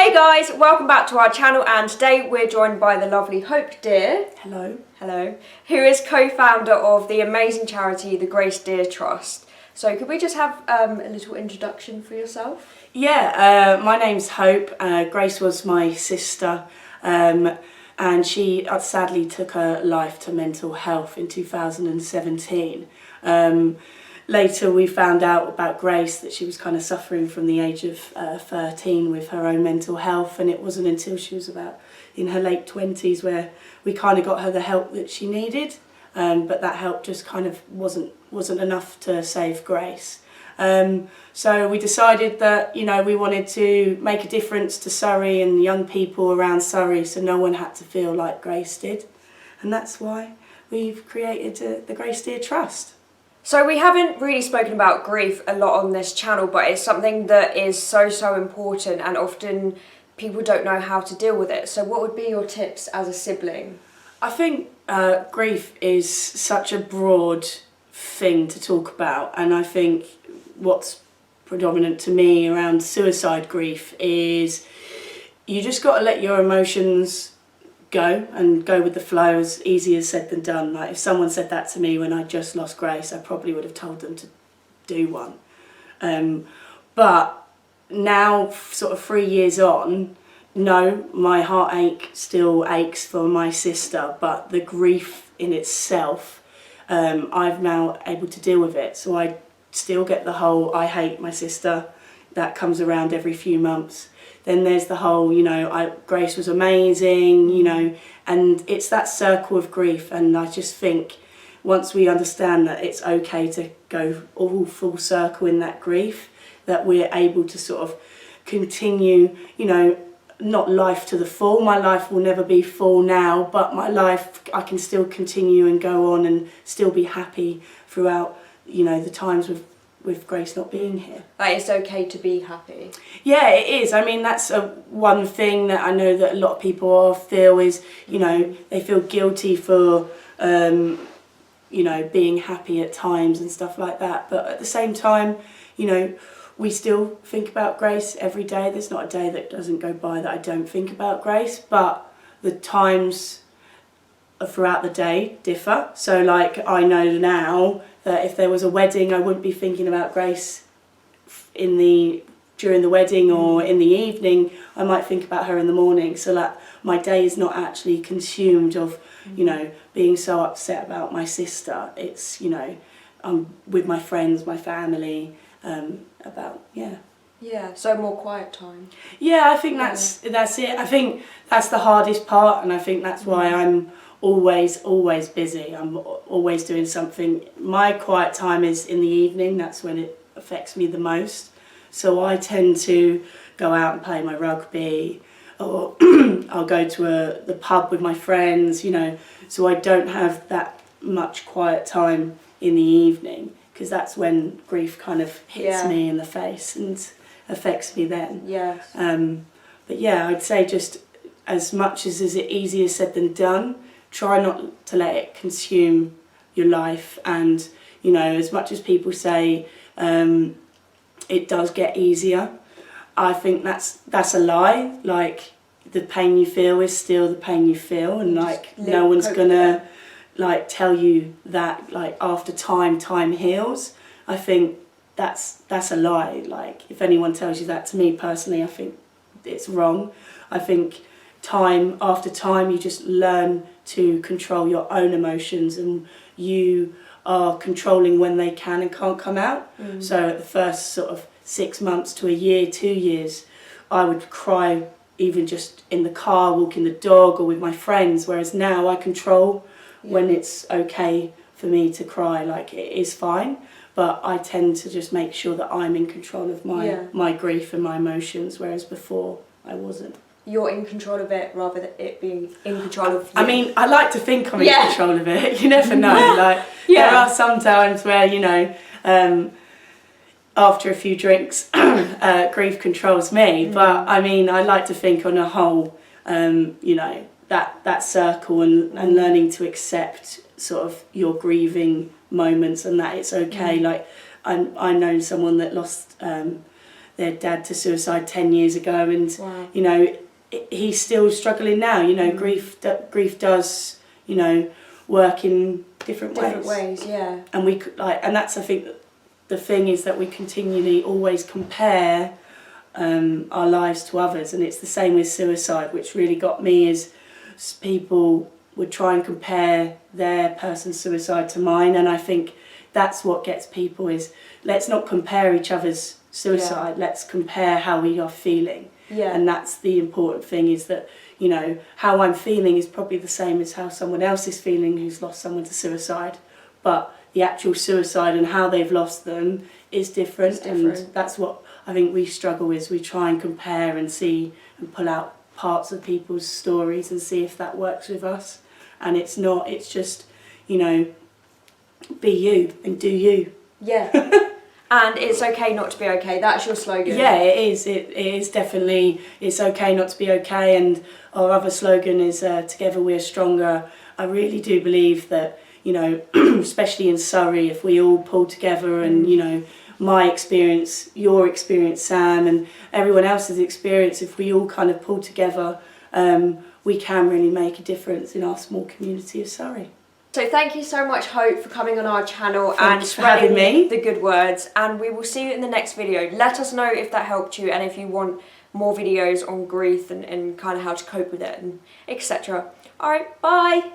Hey guys, welcome back to our channel, and today we're joined by the lovely Hope Deer. Hello. Hello. Who is co-founder of the amazing charity, the Grace Deer Trust. So could we just have a little introduction for yourself? Yeah, my name's Hope. Grace was my sister, and she sadly took her life to mental health in 2017. Later we found out about Grace that she was kind of suffering from the age of 13 with her own mental health, and it wasn't until she was about in her late 20s where we kind of got her the help that she needed, but that help just kind of wasn't enough to save Grace. So we decided that, you know, we wanted to make a difference to Surrey and young people around Surrey, so no one had to feel like Grace did, and that's why we've created the Grace Deer Trust. So we haven't really spoken about grief a lot on this channel, but it's something that is so important, and often people don't know how to deal with it. So what would be your tips as a sibling? I think grief is such a broad thing to talk about, and I think what's predominant to me around suicide grief is you just got to let your emotions go and go with the flow. As easier said than done. Like if someone said that to me when I just lost Grace, I probably would have told them to do one. But now, sort of 3 years on, no, my heartache still aches for my sister, but the grief in itself, I've now able to deal with it. So I still get the whole I hate my sister that comes around every few months. Then there's the whole, you know, Grace was amazing, you know, and it's that circle of grief. And I just think once we understand that it's okay to go all full circle in that grief, that we're able to sort of continue, you know, not life to the full. My life will never be full now, but my life, I can still continue and go on and still be happy throughout, you know, the times with Grace not being here. Like it's okay to be happy. Yeah, it is. I mean, that's one thing that I know that a lot of people feel is, you know, they feel guilty for, you know, being happy at times and stuff like that. But at the same time, you know, we still think about Grace every day. There's not a day that doesn't go by that I don't think about Grace, but the times throughout the day differ. So like I know now that if there was a wedding, I wouldn't be thinking about Grace during the wedding or in the evening. I might think about her in the morning, so that my day is not actually consumed of, you know, being so upset about my sister. It's, you know, I'm with my friends, my family, Yeah, so more quiet time. Yeah, I think that's it. I think that's the hardest part, and I think that's why I'm always busy. I'm always doing something. My quiet time is in the evening. That's when it affects me the most. So I tend to go out and play my rugby, or I'll go to the pub with my friends, you know, so I don't have that much quiet time in the evening, because that's when grief kind of hits me in the face and affects me then. Yes. But yeah, I'd say just as much as is it easier said than done, try not to let it consume your life. And, you know, as much as people say it does get easier, I think that's a lie. Like, the pain you feel is still the pain you feel, and like no one's gonna like tell you that like after time heals. I think that's a lie. Like, if anyone tells you that, to me personally, I think it's wrong. I think time after time you just learn to control your own emotions, and you are controlling when they can and can't come out. So at the first sort of 6 months to a year, 2 years, I would cry even just in the car, walking the dog, or with my friends, whereas now I control when it's okay for me to cry. Like, it is fine, but I tend to just make sure that I'm in control of my grief and my emotions, whereas before I wasn't. You're in control of it rather than it being in control of you. I mean, I like to think I'm in control of it. You never know. Like, there are some times where, you know, after a few drinks, grief controls me. But I mean, I like to think on a whole, you know, that circle and learning to accept sort of your grieving moments, and that it's okay. Like, I know someone that lost their dad to suicide 10 years ago, and Wow. you know, he's still struggling now. You know, grief does, you know, work in different ways. Yeah. And we could and that's, I think, the thing is that we continually always compare our lives to others, and it's the same with suicide, which really got me is people would try and compare their person's suicide to mine, and I think that's what gets people is, let's not compare each other's suicide, let's compare how we are feeling. And that's the important thing, is that, you know, how I'm feeling is probably the same as how someone else is feeling who's lost someone to suicide, but the actual suicide and how they've lost them is different. And that's what I think we struggle with. We try and compare and see and pull out parts of people's stories and see if that works with us, and it's not. It's just, you know, be you and do you. And it's okay not to be okay. That's your slogan. Yeah, it is. It is definitely. It's okay not to be okay. And our other slogan is "Together we're stronger." I really do believe that, you know, especially in Surrey, if we all pull together, and you know, my experience, your experience, Sam, and everyone else's experience, if we all kind of pull together, we can really make a difference in our small community of Surrey. So thank you so much, Hope, for coming on our channel Thanks and for having spreading me. the good words. And we will see you in the next video. Let us know if that helped you, and if you want more videos on grief and kind of how to cope with it, and etc. Alright, bye!